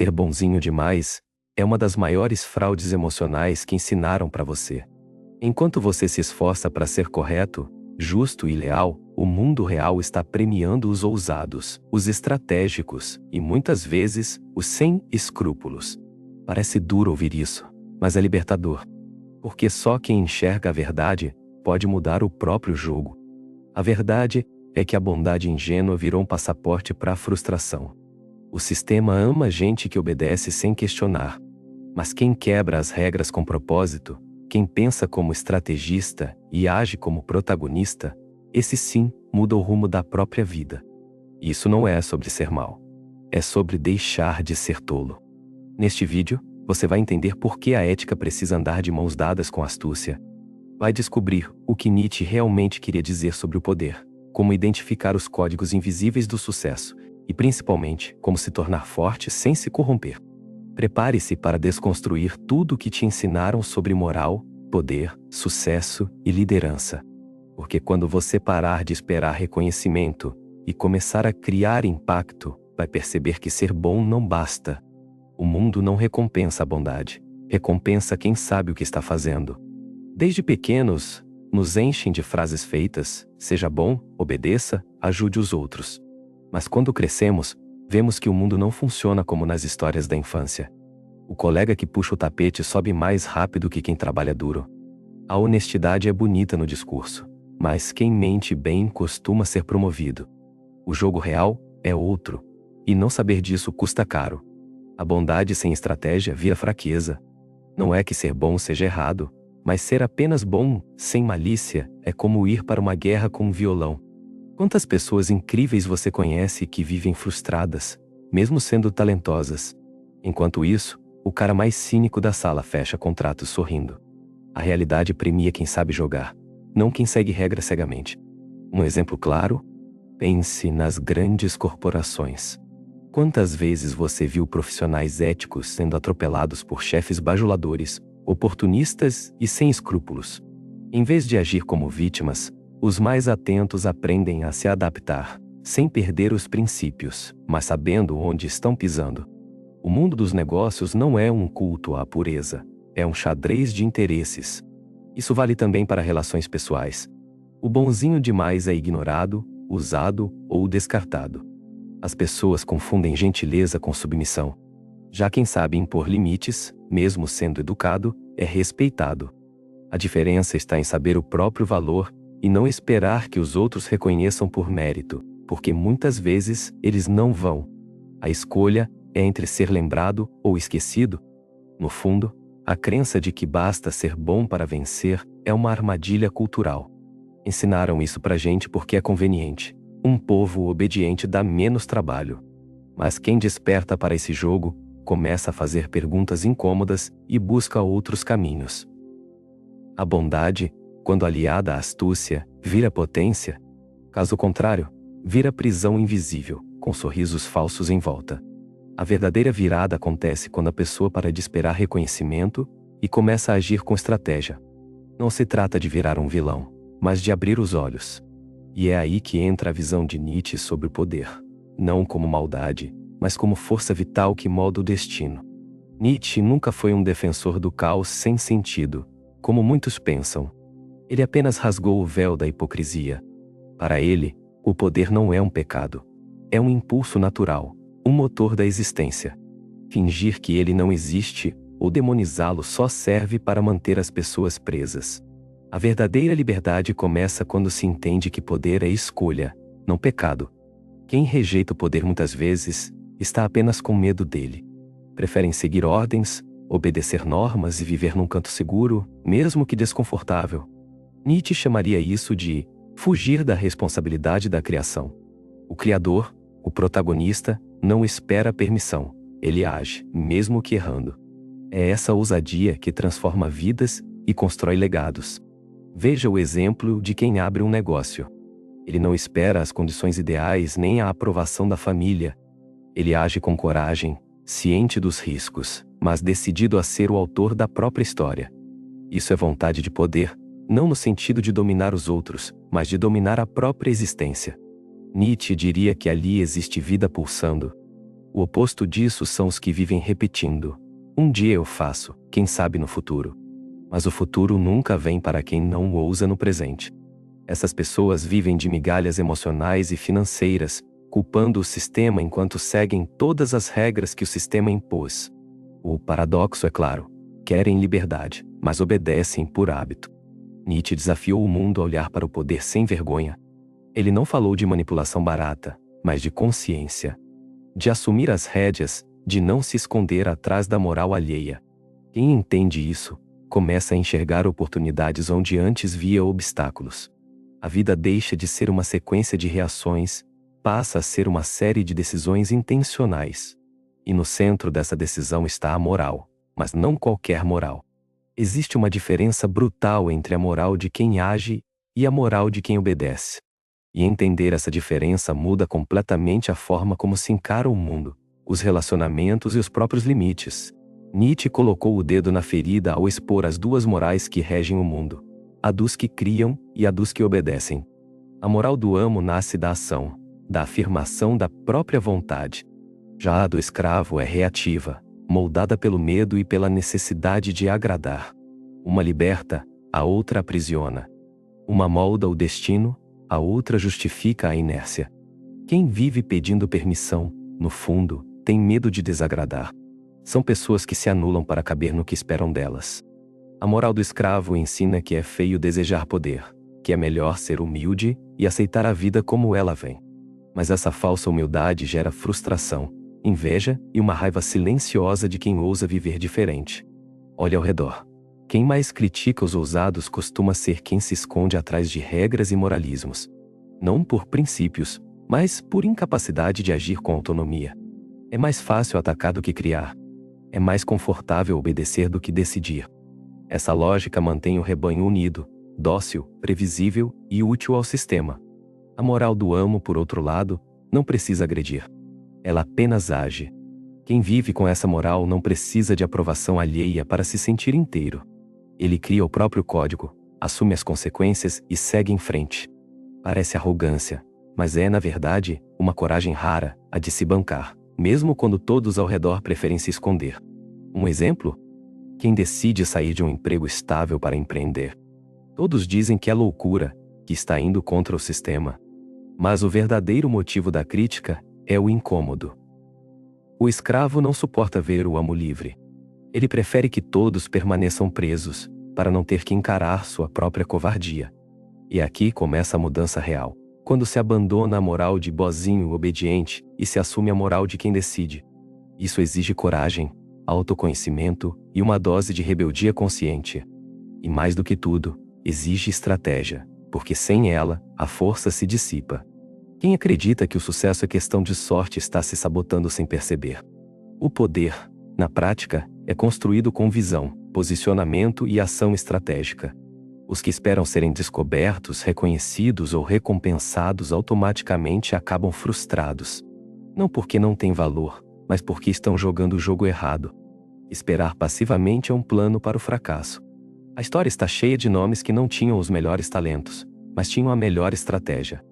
Ser bonzinho demais é uma das maiores fraudes emocionais que ensinaram para você. Enquanto você se esforça para ser correto, justo e leal, o mundo real está premiando os ousados, os estratégicos e muitas vezes os sem escrúpulos. Parece duro ouvir isso, mas é libertador. Porque só quem enxerga a verdade pode mudar o próprio jogo. A verdade é que a bondade ingênua virou um passaporte para a frustração. O sistema ama gente que obedece sem questionar. Mas quem quebra as regras com propósito, quem pensa como estrategista e age como protagonista, esse sim muda o rumo da própria vida. Isso não é sobre ser mau. É sobre deixar de ser tolo. Neste vídeo, você vai entender por que a ética precisa andar de mãos dadas com astúcia. Vai descobrir o que Nietzsche realmente queria dizer sobre o poder, como identificar os códigos invisíveis do sucesso e, principalmente, como se tornar forte sem se corromper. Prepare-se para desconstruir tudo o que te ensinaram sobre moral, poder, sucesso e liderança. Porque quando você parar de esperar reconhecimento e começar a criar impacto, vai perceber que ser bom não basta. O mundo não recompensa a bondade, recompensa quem sabe o que está fazendo. Desde pequenos, nos enchem de frases feitas: seja bom, obedeça, ajude os outros. Mas quando crescemos, vemos que o mundo não funciona como nas histórias da infância. O colega que puxa o tapete sobe mais rápido que quem trabalha duro. A honestidade é bonita no discurso, mas quem mente bem costuma ser promovido. O jogo real é outro, e não saber disso custa caro. A bondade sem estratégia vira fraqueza. Não é que ser bom seja errado, mas ser apenas bom, sem malícia, é como ir para uma guerra com um violão. Quantas pessoas incríveis você conhece que vivem frustradas, mesmo sendo talentosas? Enquanto isso, o cara mais cínico da sala fecha contratos sorrindo. A realidade premia quem sabe jogar, não quem segue regras cegamente. Um exemplo claro? Pense nas grandes corporações. Quantas vezes você viu profissionais éticos sendo atropelados por chefes bajuladores, oportunistas e sem escrúpulos? Em vez de agir como vítimas, os mais atentos aprendem a se adaptar, sem perder os princípios, mas sabendo onde estão pisando. O mundo dos negócios não é um culto à pureza, é um xadrez de interesses. Isso vale também para relações pessoais. O bonzinho demais é ignorado, usado ou descartado. As pessoas confundem gentileza com submissão. Já quem sabe impor limites, mesmo sendo educado, é respeitado. A diferença está em saber o próprio valor e não esperar que os outros reconheçam por mérito, porque muitas vezes eles não vão. A escolha é entre ser lembrado ou esquecido. No fundo, a crença de que basta ser bom para vencer é uma armadilha cultural. Ensinaram isso pra gente porque é conveniente. Um povo obediente dá menos trabalho. Mas quem desperta para esse jogo, começa a fazer perguntas incômodas e busca outros caminhos. A bondade, quando aliada à astúcia, vira potência. Caso contrário, vira prisão invisível, com sorrisos falsos em volta. A verdadeira virada acontece quando a pessoa para de esperar reconhecimento e começa a agir com estratégia. Não se trata de virar um vilão, mas de abrir os olhos. E é aí que entra a visão de Nietzsche sobre o poder. Não como maldade, mas como força vital que molda o destino. Nietzsche nunca foi um defensor do caos sem sentido, como muitos pensam. Ele apenas rasgou o véu da hipocrisia. Para ele, o poder não é um pecado. É um impulso natural, um motor da existência. Fingir que ele não existe, ou demonizá-lo só serve para manter as pessoas presas. A verdadeira liberdade começa quando se entende que poder é escolha, não pecado. Quem rejeita o poder muitas vezes, está apenas com medo dele. Preferem seguir ordens, obedecer normas e viver num canto seguro, mesmo que desconfortável. Nietzsche chamaria isso de fugir da responsabilidade da criação. O criador, o protagonista, não espera permissão, ele age, mesmo que errando. É essa ousadia que transforma vidas e constrói legados. Veja o exemplo de quem abre um negócio. Ele não espera as condições ideais nem a aprovação da família. Ele age com coragem, ciente dos riscos, mas decidido a ser o autor da própria história. Isso é vontade de poder, não no sentido de dominar os outros, mas de dominar a própria existência. Nietzsche diria que ali existe vida pulsando. O oposto disso são os que vivem repetindo: um dia eu faço, quem sabe no futuro. Mas o futuro nunca vem para quem não o ousa no presente. Essas pessoas vivem de migalhas emocionais e financeiras, culpando o sistema enquanto seguem todas as regras que o sistema impôs. O paradoxo é claro: querem liberdade, mas obedecem por hábito. Nietzsche desafiou o mundo a olhar para o poder sem vergonha. Ele não falou de manipulação barata, mas de consciência. De assumir as rédeas, de não se esconder atrás da moral alheia. Quem entende isso, começa a enxergar oportunidades onde antes via obstáculos. A vida deixa de ser uma sequência de reações, passa a ser uma série de decisões intencionais. E no centro dessa decisão está a moral, mas não qualquer moral. Existe uma diferença brutal entre a moral de quem age e a moral de quem obedece. E entender essa diferença muda completamente a forma como se encara o mundo, os relacionamentos e os próprios limites. Nietzsche colocou o dedo na ferida ao expor as duas morais que regem o mundo: a dos que criam e a dos que obedecem. A moral do amo nasce da ação, da afirmação da própria vontade. Já a do escravo é reativa, moldada pelo medo e pela necessidade de agradar. Uma liberta, a outra aprisiona. Uma molda o destino, a outra justifica a inércia. Quem vive pedindo permissão, no fundo, tem medo de desagradar. São pessoas que se anulam para caber no que esperam delas. A moral do escravo ensina que é feio desejar poder, que é melhor ser humilde e aceitar a vida como ela vem. Mas essa falsa humildade gera frustração, inveja e uma raiva silenciosa de quem ousa viver diferente. Olhe ao redor. Quem mais critica os ousados costuma ser quem se esconde atrás de regras e moralismos. Não por princípios, mas por incapacidade de agir com autonomia. É mais fácil atacar do que criar. É mais confortável obedecer do que decidir. Essa lógica mantém o rebanho unido, dócil, previsível e útil ao sistema. A moral do amo, por outro lado, não precisa agredir. Ela apenas age. Quem vive com essa moral não precisa de aprovação alheia para se sentir inteiro. Ele cria o próprio código, assume as consequências e segue em frente. Parece arrogância, mas é, na verdade, uma coragem rara, a de se bancar, mesmo quando todos ao redor preferem se esconder. Um exemplo? Quem decide sair de um emprego estável para empreender. Todos dizem que é loucura, que está indo contra o sistema. Mas o verdadeiro motivo da crítica é o incômodo. O escravo não suporta ver o amo livre. Ele prefere que todos permaneçam presos, para não ter que encarar sua própria covardia. E aqui começa a mudança real, quando se abandona a moral de bozinho obediente e se assume a moral de quem decide. Isso exige coragem, autoconhecimento e uma dose de rebeldia consciente. E mais do que tudo, exige estratégia, porque sem ela, a força se dissipa. Quem acredita que o sucesso é questão de sorte está se sabotando sem perceber. O poder, na prática, é construído com visão, posicionamento e ação estratégica. Os que esperam serem descobertos, reconhecidos ou recompensados automaticamente acabam frustrados. Não porque não têm valor, mas porque estão jogando o jogo errado. Esperar passivamente é um plano para o fracasso. A história está cheia de nomes que não tinham os melhores talentos, mas tinham a melhor estratégia.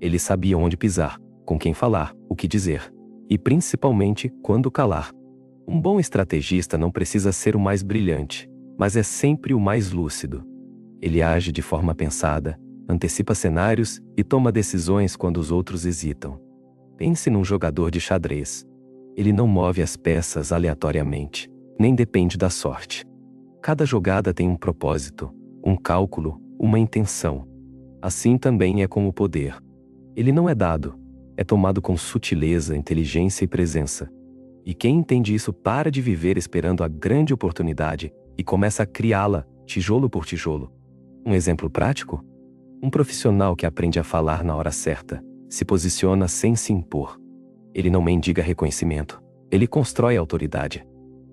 Eles sabiam onde pisar, com quem falar, o que dizer, e principalmente, quando calar. Um bom estrategista não precisa ser o mais brilhante, mas é sempre o mais lúcido. Ele age de forma pensada, antecipa cenários e toma decisões quando os outros hesitam. Pense num jogador de xadrez. Ele não move as peças aleatoriamente, nem depende da sorte. Cada jogada tem um propósito, um cálculo, uma intenção. Assim também é com o poder. Ele não é dado, é tomado com sutileza, inteligência e presença. E quem entende isso para de viver esperando a grande oportunidade e começa a criá-la, tijolo por tijolo. Um exemplo prático? Um profissional que aprende a falar na hora certa, se posiciona sem se impor. Ele não mendiga reconhecimento, ele constrói autoridade.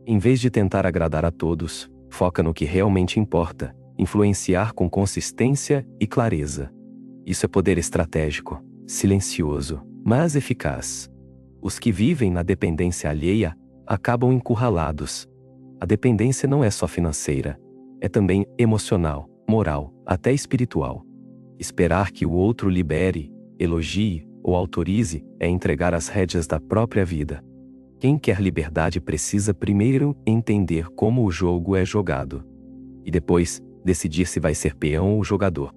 Em vez de tentar agradar a todos, foca no que realmente importa, influenciar com consistência e clareza. Isso é poder estratégico, silencioso, mas eficaz. Os que vivem na dependência alheia acabam encurralados. A dependência não é só financeira, é também emocional, moral, até espiritual. Esperar que o outro libere, elogie ou autorize é entregar as rédeas da própria vida. Quem quer liberdade precisa primeiro entender como o jogo é jogado. E depois, decidir se vai ser peão ou jogador.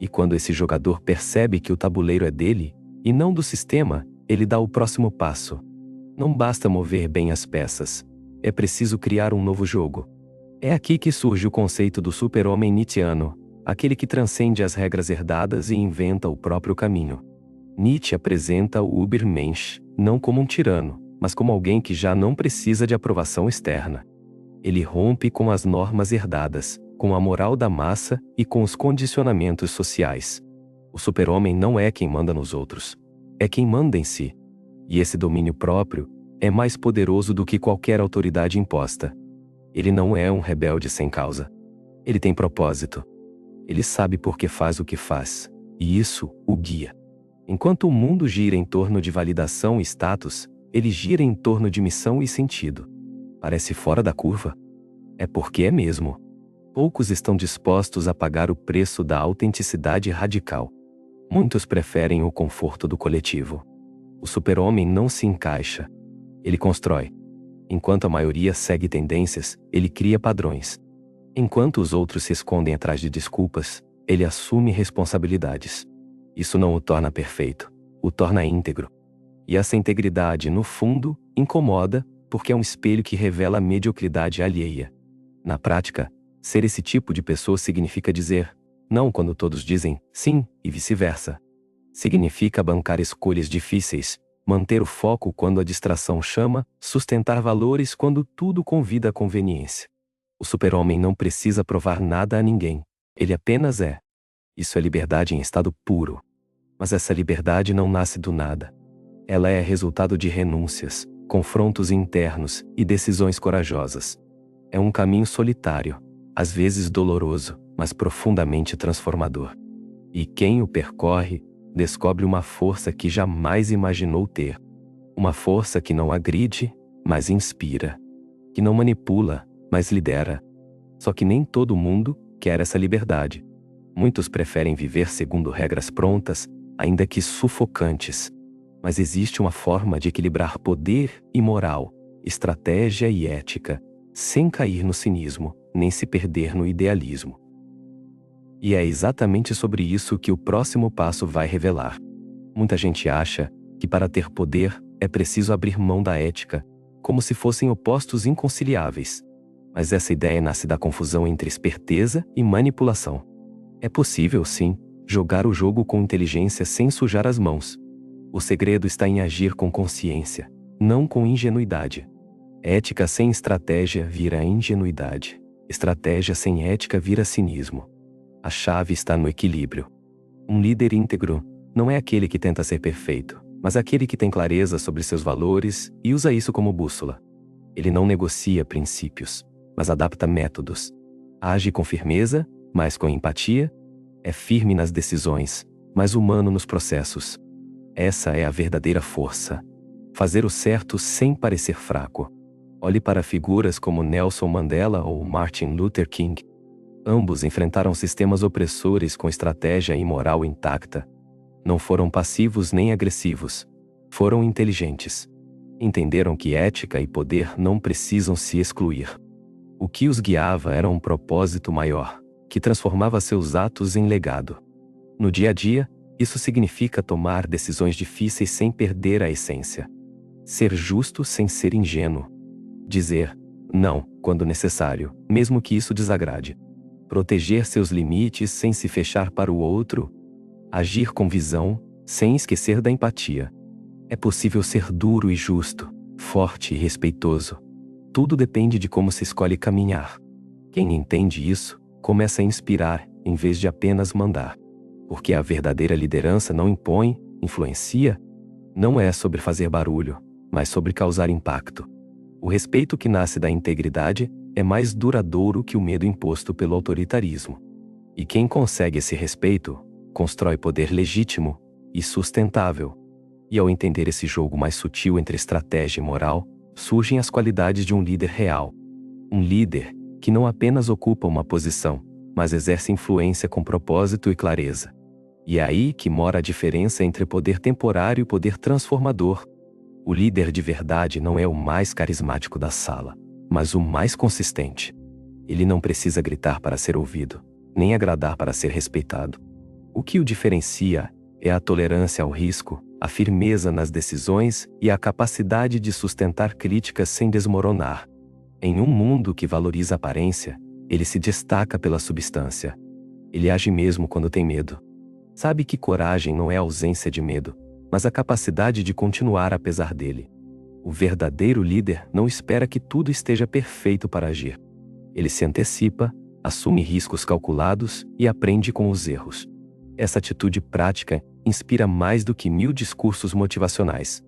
E quando esse jogador percebe que o tabuleiro é dele, e não do sistema, ele dá o próximo passo. Não basta mover bem as peças. É preciso criar um novo jogo. É aqui que surge o conceito do super-homem nietzschiano, aquele que transcende as regras herdadas e inventa o próprio caminho. Nietzsche apresenta o Übermensch não como um tirano, mas como alguém que já não precisa de aprovação externa. Ele rompe com as normas herdadas, com a moral da massa e com os condicionamentos sociais. O super-homem não é quem manda nos outros. É quem manda em si. E esse domínio próprio é mais poderoso do que qualquer autoridade imposta. Ele não é um rebelde sem causa. Ele tem propósito. Ele sabe por que faz o que faz, e isso o guia. Enquanto o mundo gira em torno de validação e status, ele gira em torno de missão e sentido. Parece fora da curva? É porque é mesmo. Poucos estão dispostos a pagar o preço da autenticidade radical. Muitos preferem o conforto do coletivo. O super-homem não se encaixa. Ele constrói. Enquanto a maioria segue tendências, ele cria padrões. Enquanto os outros se escondem atrás de desculpas, ele assume responsabilidades. Isso não o torna perfeito, o torna íntegro. E essa integridade, no fundo, incomoda, porque é um espelho que revela a mediocridade alheia. Na prática, ser esse tipo de pessoa significa dizer não quando todos dizem sim, e vice-versa. Significa bancar escolhas difíceis, manter o foco quando a distração chama, sustentar valores quando tudo convida à conveniência. O super-homem não precisa provar nada a ninguém. Ele apenas é. Isso é liberdade em estado puro. Mas essa liberdade não nasce do nada. Ela é resultado de renúncias, confrontos internos e decisões corajosas. É um caminho solitário, às vezes doloroso, mas profundamente transformador. E quem o percorre, descobre uma força que jamais imaginou ter. Uma força que não agride, mas inspira. Que não manipula, mas lidera. Só que nem todo mundo quer essa liberdade. Muitos preferem viver segundo regras prontas, ainda que sufocantes. Mas existe uma forma de equilibrar poder e moral, estratégia e ética, sem cair no cinismo, nem se perder no idealismo. E é exatamente sobre isso que o próximo passo vai revelar. Muita gente acha que para ter poder é preciso abrir mão da ética, como se fossem opostos inconciliáveis. Mas essa ideia nasce da confusão entre esperteza e manipulação. É possível, sim, jogar o jogo com inteligência sem sujar as mãos. O segredo está em agir com consciência, não com ingenuidade. Ética sem estratégia vira ingenuidade. Estratégia sem ética vira cinismo. A chave está no equilíbrio. Um líder íntegro não é aquele que tenta ser perfeito, mas aquele que tem clareza sobre seus valores e usa isso como bússola. Ele não negocia princípios, mas adapta métodos. Age com firmeza, mas com empatia. É firme nas decisões, mas humano nos processos. Essa é a verdadeira força. Fazer o certo sem parecer fraco. Olhe para figuras como Nelson Mandela ou Martin Luther King. Ambos enfrentaram sistemas opressores com estratégia e moral intacta. Não foram passivos nem agressivos. Foram inteligentes. Entenderam que ética e poder não precisam se excluir. O que os guiava era um propósito maior, que transformava seus atos em legado. No dia a dia, isso significa tomar decisões difíceis sem perder a essência. Ser justo sem ser ingênuo. Dizer não, quando necessário, mesmo que isso desagrade. Proteger seus limites sem se fechar para o outro. Agir com visão, sem esquecer da empatia. É possível ser duro e justo, forte e respeitoso. Tudo depende de como se escolhe caminhar. Quem entende isso, começa a inspirar, em vez de apenas mandar. Porque a verdadeira liderança não impõe, influencia. Não é sobre fazer barulho, mas sobre causar impacto. O respeito que nasce da integridade é mais duradouro que o medo imposto pelo autoritarismo. E quem consegue esse respeito, constrói poder legítimo e sustentável. E ao entender esse jogo mais sutil entre estratégia e moral, surgem as qualidades de um líder real. Um líder que não apenas ocupa uma posição, mas exerce influência com propósito e clareza. E é aí que mora a diferença entre poder temporário e poder transformador. O líder de verdade não é o mais carismático da sala, mas o mais consistente. Ele não precisa gritar para ser ouvido, nem agradar para ser respeitado. O que o diferencia é a tolerância ao risco, a firmeza nas decisões e a capacidade de sustentar críticas sem desmoronar. Em um mundo que valoriza a aparência, ele se destaca pela substância. Ele age mesmo quando tem medo. Sabe que coragem não é a ausência de medo, mas a capacidade de continuar apesar dele. O verdadeiro líder não espera que tudo esteja perfeito para agir. Ele se antecipa, assume riscos calculados e aprende com os erros. Essa atitude prática inspira mais do que 1000 discursos motivacionais.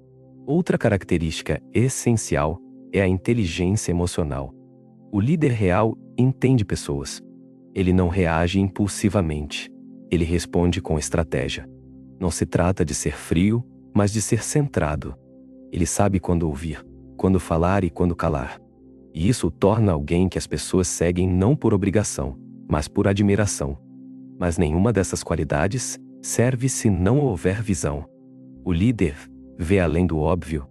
Outra característica essencial é a inteligência emocional. O líder real entende pessoas. Ele não reage impulsivamente. Ele responde com estratégia. Não se trata de ser frio, mas de ser centrado. Ele sabe quando ouvir, quando falar e quando calar. E isso o torna alguém que as pessoas seguem não por obrigação, mas por admiração. Mas nenhuma dessas qualidades serve se não houver visão. O líder vê além do óbvio.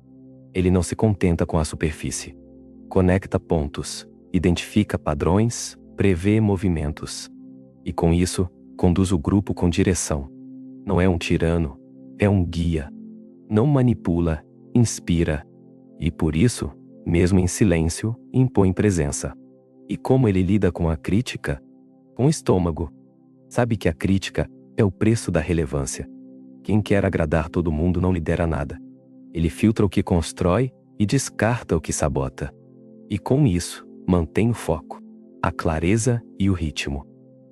Ele não se contenta com a superfície. Conecta pontos, identifica padrões, prevê movimentos. E com isso, conduz o grupo com direção. Não é um tirano, é um guia. Não manipula, inspira. E por isso, mesmo em silêncio, impõe presença. E como ele lida com a crítica? Com estômago. Sabe que a crítica é o preço da relevância. Quem quer agradar todo mundo não lidera nada. Ele filtra o que constrói e descarta o que sabota. E com isso, mantém o foco, a clareza e o ritmo.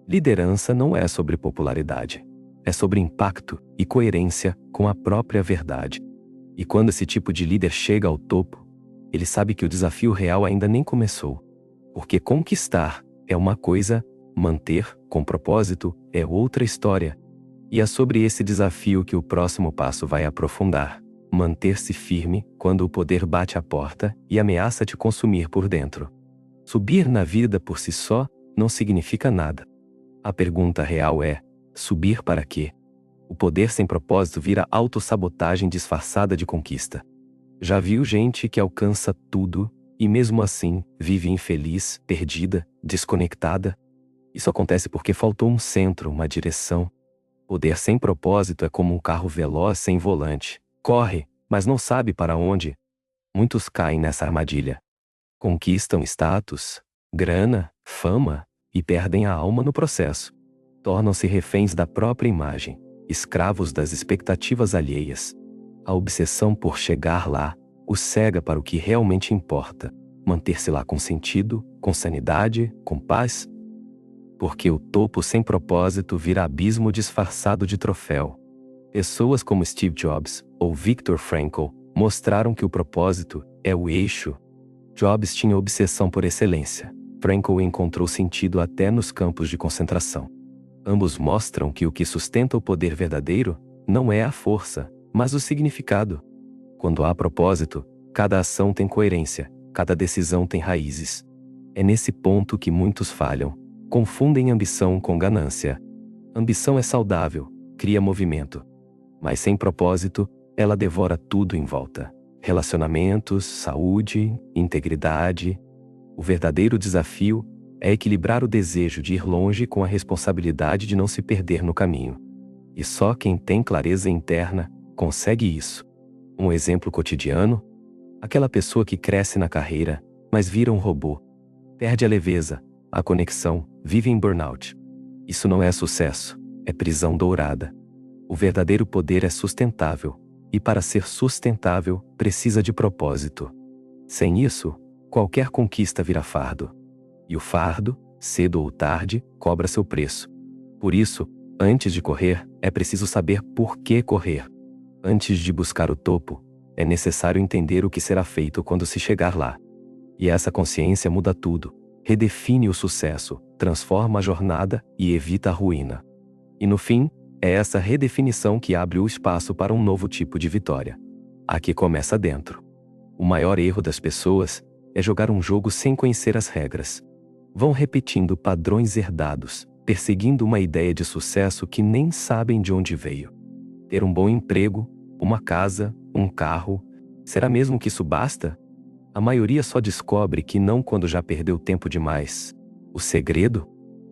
Liderança não é sobre popularidade. É sobre impacto e coerência com a própria verdade. E quando esse tipo de líder chega ao topo, ele sabe que o desafio real ainda nem começou. Porque conquistar é uma coisa, manter, com propósito, é outra história. E é sobre esse desafio que o próximo passo vai aprofundar. Manter-se firme quando o poder bate à porta e ameaça te consumir por dentro. Subir na vida por si só não significa nada. A pergunta real é: subir para quê? O poder sem propósito vira autossabotagem disfarçada de conquista. Já viu gente que alcança tudo e mesmo assim vive infeliz, perdida, desconectada? Isso acontece porque faltou um centro, uma direção. Poder sem propósito é como um carro veloz sem volante. Corre, mas não sabe para onde. Muitos caem nessa armadilha. Conquistam status, grana, fama e perdem a alma no processo. Tornam-se reféns da própria imagem, escravos das expectativas alheias. A obsessão por chegar lá o cega para o que realmente importa: manter-se lá com sentido, com sanidade, com paz. Porque o topo sem propósito vira abismo disfarçado de troféu. Pessoas como Steve Jobs ou Viktor Frankl mostraram que o propósito é o eixo. Jobs tinha obsessão por excelência. Frankl encontrou sentido até nos campos de concentração. Ambos mostram que o que sustenta o poder verdadeiro não é a força, mas o significado. Quando há propósito, cada ação tem coerência, cada decisão tem raízes. É nesse ponto que muitos falham. Confundem ambição com ganância. Ambição é saudável, cria movimento. Mas sem propósito, ela devora tudo em volta. Relacionamentos, saúde, integridade. O verdadeiro desafio é equilibrar o desejo de ir longe com a responsabilidade de não se perder no caminho. E só quem tem clareza interna consegue isso. Um exemplo cotidiano: aquela pessoa que cresce na carreira, mas vira um robô. Perde a leveza, a conexão, vive em burnout. Isso não é sucesso, é prisão dourada. O verdadeiro poder é sustentável, e para ser sustentável, precisa de propósito. Sem isso, qualquer conquista vira fardo. E o fardo, cedo ou tarde, cobra seu preço. Por isso, antes de correr, é preciso saber por que correr. Antes de buscar o topo, é necessário entender o que será feito quando se chegar lá. E essa consciência muda tudo. Redefine o sucesso, transforma a jornada e evita a ruína. E no fim, é essa redefinição que abre o espaço para um novo tipo de vitória. Aqui começa dentro. O maior erro das pessoas é jogar um jogo sem conhecer as regras. Vão repetindo padrões herdados, perseguindo uma ideia de sucesso que nem sabem de onde veio. Ter um bom emprego, uma casa, um carro, Será mesmo que isso basta? A maioria só descobre que não quando já perdeu tempo demais. O segredo?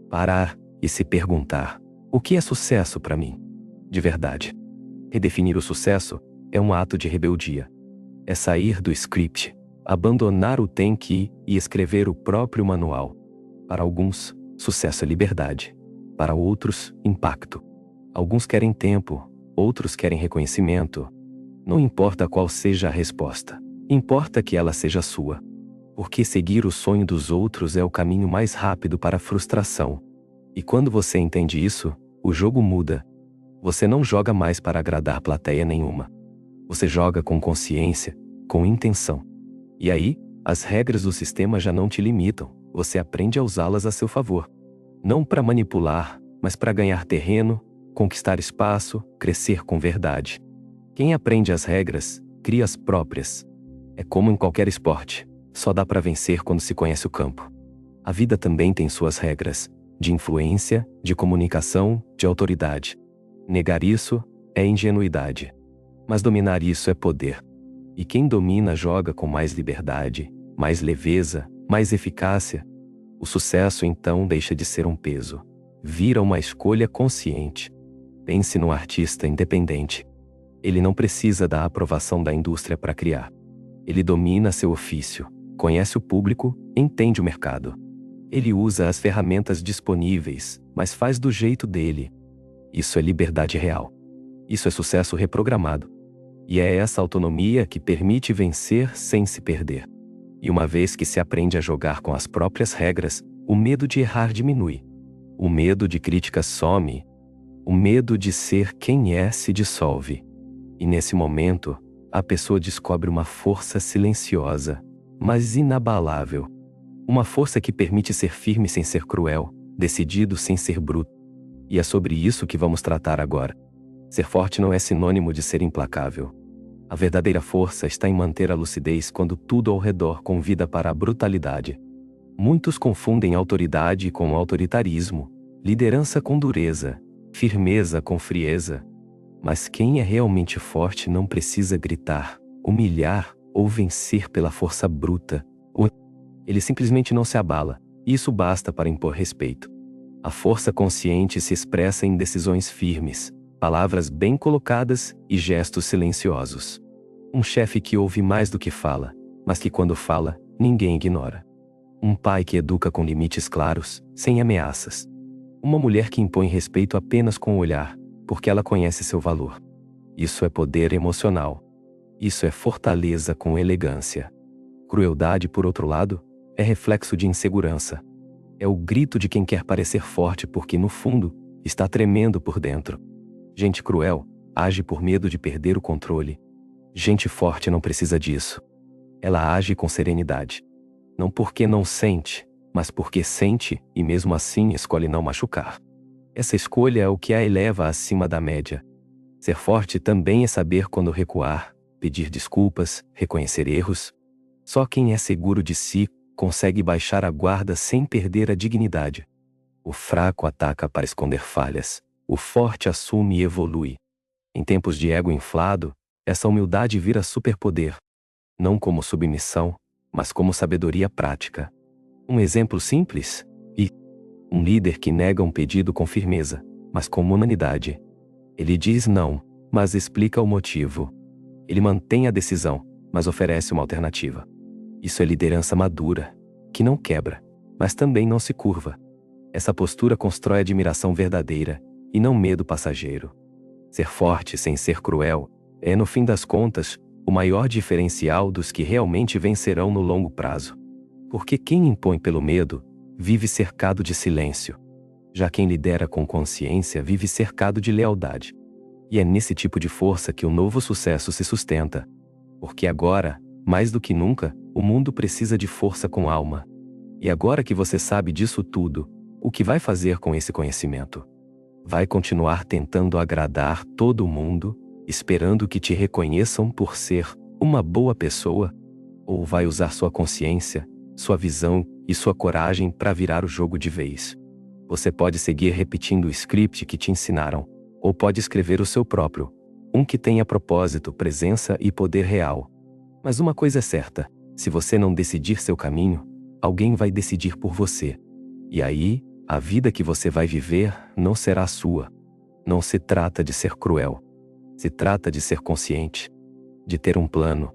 Parar e se perguntar: o que é sucesso para mim? De verdade. Redefinir o sucesso é um ato de rebeldia. É sair do script, abandonar o tem que e escrever o próprio manual. Para alguns, sucesso é liberdade. Para outros, impacto. Alguns querem tempo, outros querem reconhecimento. Não importa qual seja a resposta. Importa que ela seja sua. Porque seguir o sonho dos outros é o caminho mais rápido para a frustração. E quando você entende isso, o jogo muda. Você não joga mais para agradar plateia nenhuma. Você joga com consciência, com intenção. E aí, as regras do sistema já não te limitam, você aprende a usá-las a seu favor. Não para manipular, mas para ganhar terreno, conquistar espaço, crescer com verdade. Quem aprende as regras, cria as próprias. É como em qualquer esporte, só dá para vencer quando se conhece o campo. A vida também tem suas regras, de influência, de comunicação, de autoridade. Negar isso é ingenuidade. Mas dominar isso é poder. E quem domina joga com mais liberdade, mais leveza, mais eficácia. O sucesso então deixa de ser um peso. Vira uma escolha consciente. Pense no artista independente. Ele não precisa da aprovação da indústria para criar. Ele domina seu ofício, conhece o público, entende o mercado. Ele usa as ferramentas disponíveis, mas faz do jeito dele. Isso é liberdade real. Isso é sucesso reprogramado. E é essa autonomia que permite vencer sem se perder. E uma vez que se aprende a jogar com as próprias regras, o medo de errar diminui. O medo de críticas some. O medo de ser quem é se dissolve. E nesse momento, a pessoa descobre uma força silenciosa, mas inabalável. Uma força que permite ser firme sem ser cruel, decidido sem ser bruto. E é sobre isso que vamos tratar agora. Ser forte não é sinônimo de ser implacável. A verdadeira força está em manter a lucidez quando tudo ao redor convida para a brutalidade. Muitos confundem autoridade com autoritarismo, liderança com dureza, firmeza com frieza. Mas quem é realmente forte não precisa gritar, humilhar ou vencer pela força bruta. Ele simplesmente não se abala, e isso basta para impor respeito. A força consciente se expressa em decisões firmes, palavras bem colocadas e gestos silenciosos. Um chefe que ouve mais do que fala, mas que quando fala, ninguém ignora. Um pai que educa com limites claros, sem ameaças. Uma mulher que impõe respeito apenas com o olhar, porque ela conhece seu valor. Isso é poder emocional. Isso é fortaleza com elegância. Crueldade, por outro lado, é reflexo de insegurança. É o grito de quem quer parecer forte porque, no fundo, está tremendo por dentro. Gente cruel age por medo de perder o controle. Gente forte não precisa disso. Ela age com serenidade. Não porque não sente, mas porque sente e mesmo assim escolhe não machucar. Essa escolha é o que a eleva acima da média. Ser forte também é saber quando recuar, pedir desculpas, reconhecer erros. Só quem é seguro de si consegue baixar a guarda sem perder a dignidade. O fraco ataca para esconder falhas. O forte assume e evolui. Em tempos de ego inflado, essa humildade vira superpoder. Não como submissão, mas como sabedoria prática. Um exemplo simples? Um líder que nega um pedido com firmeza, mas com humanidade. Ele diz não, mas explica o motivo. Ele mantém a decisão, mas oferece uma alternativa. Isso é liderança madura, que não quebra, mas também não se curva. Essa postura constrói admiração verdadeira, e não medo passageiro. Ser forte sem ser cruel é, no fim das contas, o maior diferencial dos que realmente vencerão no longo prazo. Porque quem impõe pelo medo, vive cercado de silêncio. Já quem lidera com consciência vive cercado de lealdade. E é nesse tipo de força que o novo sucesso se sustenta. Porque agora, mais do que nunca, o mundo precisa de força com alma. E agora que você sabe disso tudo, o que vai fazer com esse conhecimento? Vai continuar tentando agradar todo mundo, esperando que te reconheçam por ser uma boa pessoa? Ou vai usar sua consciência, sua visão e sua coragem para virar o jogo de vez? Você pode seguir repetindo o script que te ensinaram, ou pode escrever o seu próprio, um que tenha propósito, presença e poder real. Mas uma coisa é certa: se você não decidir seu caminho, alguém vai decidir por você. E aí, a vida que você vai viver não será sua. Não se trata de ser cruel. Se trata de ser consciente, de ter um plano,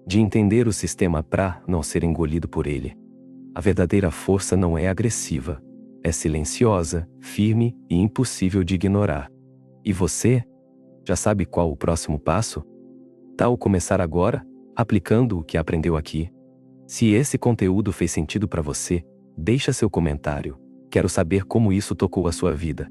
de entender o sistema para não ser engolido por ele. A verdadeira força não é agressiva, é silenciosa, firme e impossível de ignorar. E você? Já sabe qual o próximo passo? Tal começar agora, aplicando o que aprendeu aqui. Se esse conteúdo fez sentido para você, deixa seu comentário. Quero saber como isso tocou a sua vida.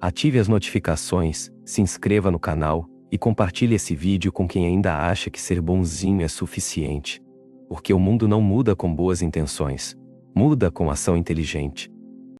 Ative as notificações, se inscreva no canal e compartilhe esse vídeo com quem ainda acha que ser bonzinho é suficiente. Porque o mundo não muda com boas intenções, muda com ação inteligente.